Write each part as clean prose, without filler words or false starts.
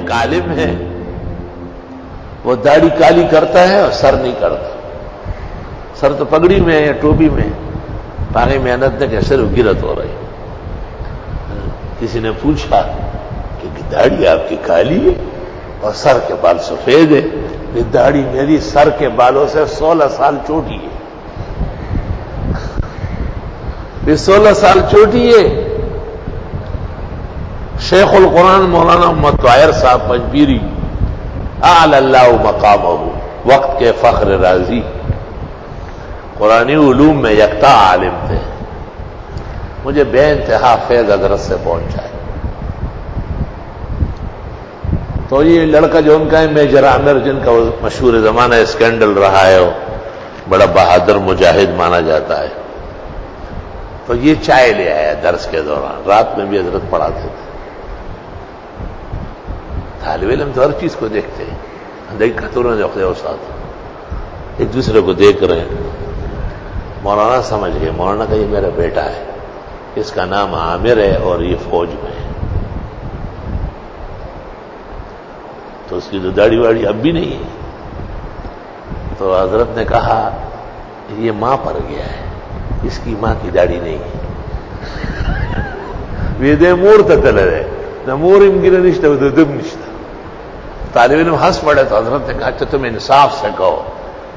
ایک عالم ہے، وہ داڑھی کالی کرتا ہے اور سر نہیں کرتا، سر تو پگڑی میں ہے یا ٹوپی میں، پاگی محنت نے کہ صرف گرت ہو رہی۔ کسی نے پوچھا کہ داڑھی آپ کی کالی ہے اور سر کے بال سفید ہے؟ یہ داڑھی میری سر کے بالوں سے 16 سال چھوٹی ہے، یہ 16 سال چھوٹی ہے۔ شیخ القرآن مولانا محمد طاہر صاحب پنجبیری اعلی اللہ مقامہ، وقت کے فخر رازی، قرآنی علوم میں یکتا عالم تھے، مجھے بے انتہا فیض حضرت سے پہنچا ہے۔ تو یہ لڑکا جو ان کا ہے میجر عامر، جن کا مشہور زمانہ اسکینڈل رہا ہے، وہ بڑا بہادر مجاہد مانا جاتا ہے، تو یہ چائے لے آیا درس کے دوران، رات میں بھی حضرت پڑھاتے تھے۔ طالب علم تو ہر چیز کو دیکھتے ہیں، دیکھ خطوروں جو ساتھ ایک دوسرے کو دیکھ رہے ہیں۔ مولانا سمجھ گئے، مولانا کہ یہ میرا بیٹا ہے، اس کا نام عامر ہے اور یہ فوج میں ہے، تو اس کی تو داڑھی واڑی اب بھی نہیں ہے۔ تو حضرت نے کہا یہ ماں پر گیا ہے، اس کی ماں کی داڑھی نہیں ہے۔ ویدے مور تتلے نہ مور امگیرے نشتہ وہ دم نشتہ۔ طالب علم ہنس پڑے تو حضرت نے کہا اچھا تم انصاف سے کہو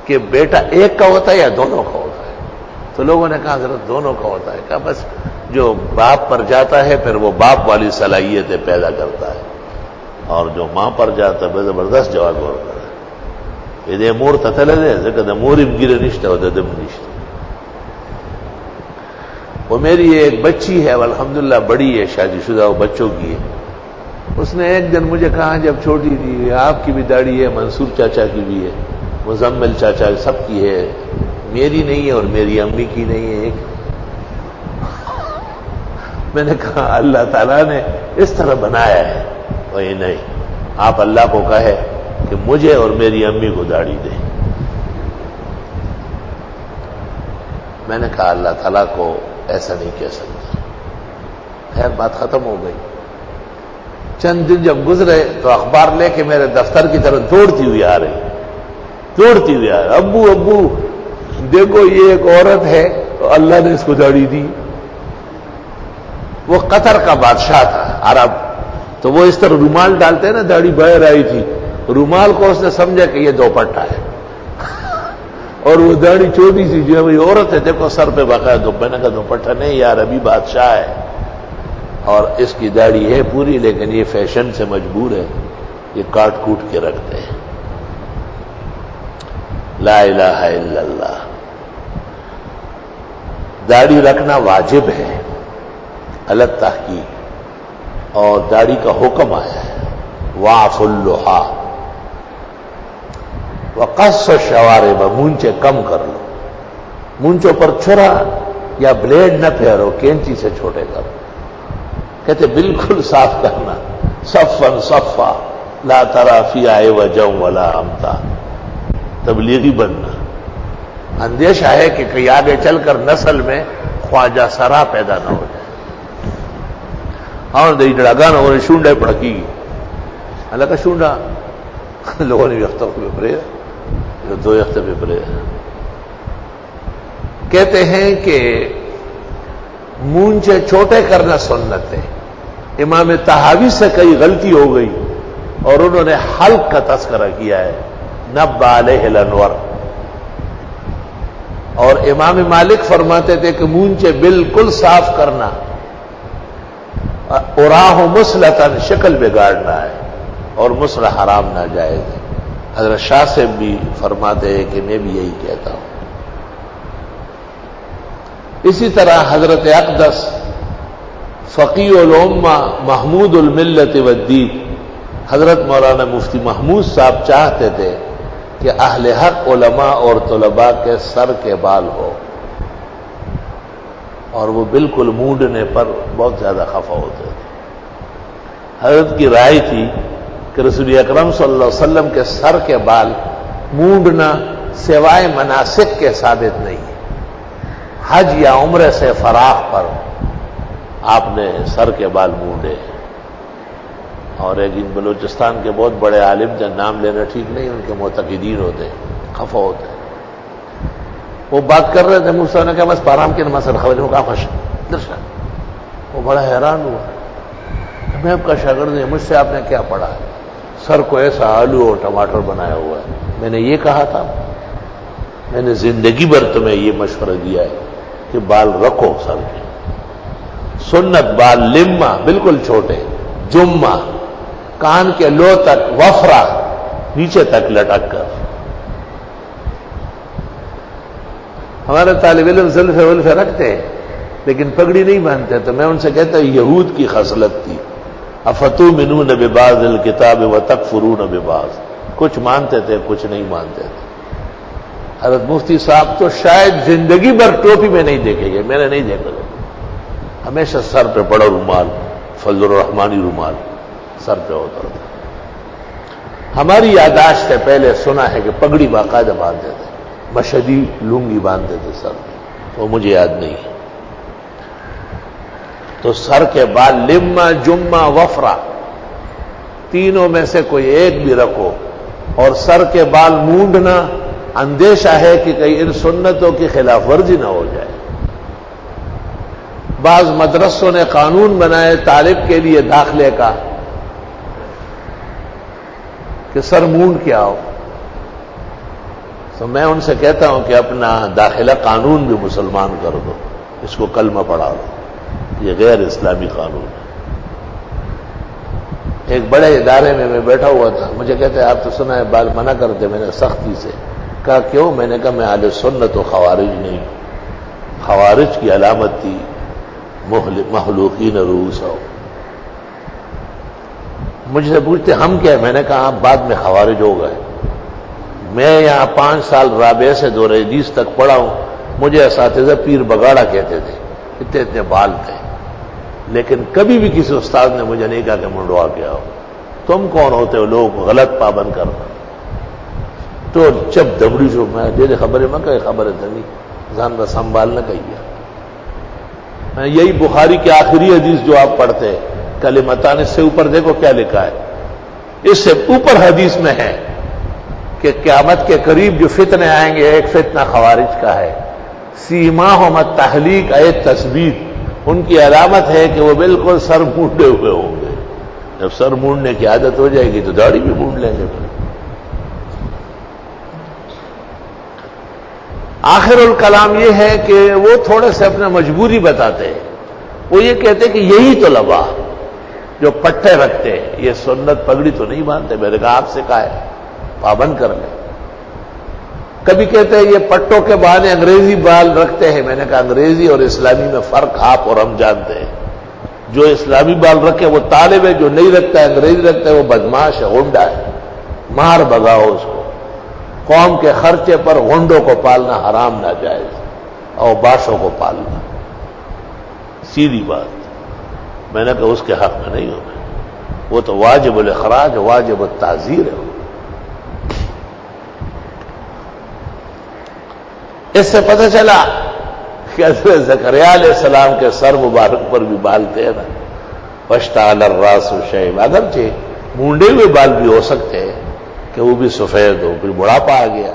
کہ بیٹا ایک کا ہوتا ہے یا دونوں کا ہوتا ہے؟ تو لوگوں نے کہا حضرت دونوں کا ہوتا ہے۔ کہا بس جو باپ پر جاتا ہے پھر وہ باپ والی صلاحیتیں پیدا کرتا ہے، اور جو ماں پر جاتا ہے زبردست جواب ہوتا ہے۔ یہ مور تتلے دے مور امگیرے نشتہ وہ دم نشتہ۔ وہ میری ایک بچی ہے، الحمدللہ بڑی ہے، شادی شدہ، وہ بچوں کی ہے۔ اس نے ایک دن مجھے کہا جب چھوٹی تھی آپ کی بھی داڑھی ہے، منصور چاچا کی بھی ہے، مزمل چاچا سب کی ہے، میری نہیں ہے اور میری امی کی نہیں ہے ایک۔ میں نے کہا اللہ تعالیٰ نے اس طرح بنایا ہے، وہی نہیں، آپ اللہ کو کہے کہ مجھے اور میری امی کو داڑھی دے۔ میں نے کہا اللہ تعالیٰ کو ایسا نہیں کہہ سکتا۔ خیر بات ختم ہو گئی۔ چند دن جب گزرے تو اخبار لے کے میرے دفتر کی طرف دوڑتی ہوئی آ رہی، دوڑتی ہوئی آ رہی، ابو ابو دیکھو یہ ایک عورت ہے تو اللہ نے اس کو داڑھی دی۔ وہ قطر کا بادشاہ تھا عرب، تو وہ اس طرح رومال ڈالتے ہیں نا، داڑھی باہر آئی تھی، رومال کو اس نے سمجھا کہ یہ دوپٹہ ہے، اور وہ داڑھی چھوٹی سی جو ہے وہی عورت ہے، دیکھو سر پہ باقاعدہ دوپٹہ۔ میں نے کہا دوپٹہ نہیں یار، ابھی بادشاہ ہے اور اس کی داڑھی ہے پوری، لیکن یہ فیشن سے مجبور ہے، یہ کاٹ کوٹ کے رکھتے ہیں۔ لا الہ الا اللہ۔ داڑھی رکھنا واجب ہے الگ تحقیق، اور داڑھی کا حکم آیا ہے واعف اللحا وقص الشوارب، مونچے کم کر لو، مونچوں پر چھرا یا بلیڈ نہ پھیرو، کینچی سے چھوٹے کرو۔ کہتے بالکل صاف کرنا، صفا صفا لا تری فیہا عوجا ولا امتا، تبلیغی بننا۔ اندیشہ ہے کہ کہیں آگے چل کر نسل میں خواجہ سرا پیدا نہ ہو جائے، اور دئی ڈڑگا نہ ہو شونڈے پڑکی گی، اللہ کا شونڈا لوگوں نے یختوں پہ پڑے، دو یختوں پہ پڑے۔ کہتے ہیں کہ مونچے چھوٹے کرنا سنت ہے۔ امام طحاوی سے کئی غلطی ہو گئی اور انہوں نے حلق کا تذکرہ کیا ہے، نبہ علیہ الانور۔ اور امام مالک فرماتے تھے کہ مونچے بالکل صاف کرنا، اراہ مسلطن، شکل بگاڑنا ہے، اور مسلح حرام ناجائز ہے۔ حضرت شاہ سے بھی فرماتے ہیں کہ میں بھی یہی کہتا ہوں۔ اسی طرح حضرت اقدس فقیہ الامہ محمود الملت والدین حضرت مولانا مفتی محمود صاحب چاہتے تھے کہ اہل حق علماء اور طلباء کے سر کے بال ہو، اور وہ بالکل مونڈنے پر بہت زیادہ خفا ہوتے تھے۔ حضرت کی رائے تھی کہ رسول اکرم صلی اللہ علیہ وسلم کے سر کے بال مونڈنا سوائے مناسک کے ثابت نہیں ہے۔ حج یا عمرے سے فراغ پر آپ نے سر کے بال مونڈے، اور ایک ان بلوچستان کے بہت بڑے عالم تھے، نام لینا ٹھیک نہیں، ان کے معتقدین ہوتے ہیں، خفا ہوتے ہیں، وہ بات کر رہے تھے، مجھ سے نے کہا بس پارام کے نماز خبر میں کہا خوش درشن، وہ بڑا حیران ہوا، میں آپ کا شاگرد ہوں، مجھ سے آپ نے کیا پڑھا ہے؟ سر کو ایسا آلو اور ٹماٹر بنایا ہوا ہے، میں نے یہ کہا تھا، میں نے زندگی بھر تمہیں یہ مشورہ دیا ہے کہ بال رکھو سر کے، سنت بال لما بالکل چھوٹے، جمہ کان کے لو تک، وفرا نیچے تک لٹک کر۔ ہمارے طالب علم زلفے ولفے رکھتے ہیں لیکن پگڑی نہیں باندھتے، تو میں ان سے کہتا ہوں یہود کی خصلت تھی، افتؤمنون ببعض الکتاب وتکفرون ببعض، کچھ مانتے تھے کچھ نہیں مانتے تھے۔ حضرت مفتی صاحب تو شاید زندگی بھر ٹوپی میں نہیں دیکھے گئے، میں نے نہیں دیکھا، ہمیشہ سر پہ بڑا رومال، فضل الرحمانی رومال سر پہ ہوتا تھا۔ ہماری یاداشت سے پہلے سنا ہے کہ پگڑی باقاعدہ باندھتے تھے، مشہدی لنگی باندھتے تھے سر پہ، وہ مجھے یاد نہیں ہے۔ تو سر کے بال لما، جمہ، وفرا، تینوں میں سے کوئی ایک بھی رکھو، اور سر کے بال مونڈنا اندیشہ ہے کہ کہیں ان سنتوں کی خلاف ورزی نہ ہو جائے۔ بعض مدرسوں نے قانون بنائے طالب کے لیے داخلے کا کہ سر مونڈ کے آؤ، تو میں ان سے کہتا ہوں کہ اپنا داخلہ قانون بھی مسلمان کر دو، اس کو کلمہ پڑھا دو، یہ غیر اسلامی قانون ہے۔ ایک بڑے ادارے میں بیٹھا ہوا تھا، مجھے کہتے آپ تو سنا ہے بال منع کرتے، میں نے سختی سے کہا کیوں؟ میں نے کہا میں اہل سنت و خوارج نہیں، خوارج کی علامت تھی محلوقین رؤوس ہو۔ مجھ سے پوچھتے ہم کیا ہے؟ میں نے کہا آپ بعد میں خوارج ہو گئے، میں یہاں 5 سال رابعہ سے دور حدیث تک پڑھا ہوں، مجھے اساتذہ پیر بگاڑا کہتے تھے، اتنے اتنے بال تھے، لیکن کبھی بھی کسی استاد نے مجھے نہیں کہا کہ منڈوا کے آؤ۔ تم کون ہوتے ہو لوگ غلط پابند کرنا؟ تو جب دبڑی جو میں دے خبریں میں کہ خبریں دنی جان کا سنبھال نہ کہیے، یہی بخاری کی آخری حدیث جو آپ پڑھتے کلمتان، اس سے اوپر دیکھو کیا لکھا ہے، اس سے اوپر حدیث میں ہے کہ قیامت کے قریب جو فتنے آئیں گے، ایک فتنہ خوارج کا ہے، سیماہم التحلیق اے تثبیت، ان کی علامت ہے کہ وہ بالکل سر مونڈے ہوئے ہوں گے، جب سر مونڈنے کی عادت ہو جائے گی تو داڑھی بھی مونڈ لیں گے۔ آخر الکلام یہ ہے کہ وہ تھوڑے سے اپنا مجبوری بتاتے ہیں، وہ یہ کہتے ہیں کہ یہی طلباء جو پٹھے رکھتے ہیں یہ سنت پگڑی تو نہیں مانتے، میں نے کہا آپ سے کہا ہے پابند کر لیں۔ کبھی کہتے ہیں یہ پٹوں کے بہانے انگریزی بال رکھتے ہیں، میں نے کہا انگریزی اور اسلامی میں فرق آپ اور ہم جانتے ہیں، جو اسلامی بال رکھے وہ طالب ہے، جو نہیں رکھتا ہے انگریزی رکھتا ہے وہ بدماش ہے، غنڈا ہے، مار بگاؤ اس کو۔ قوم کے خرچے پر غنڈوں کو پالنا حرام ناجائز، اور باشوں کو پالنا سیدھی بات، میں نے کہا اس کے حق میں نہیں ہوگا، وہ تو واجب الاخراج، واجب التعزیر ہے۔ اس سے پتہ چلا کہ حضرت زکریا علیہ السلام کے سر مبارک پر بھی بال تھے نا، واشتعل الراس شیب، اگرچہ مونڈے ہوئے بال بھی ہو سکتے ہیں کہ وہ بھی سفید ہو، پھر بڑھاپا آ گیا۔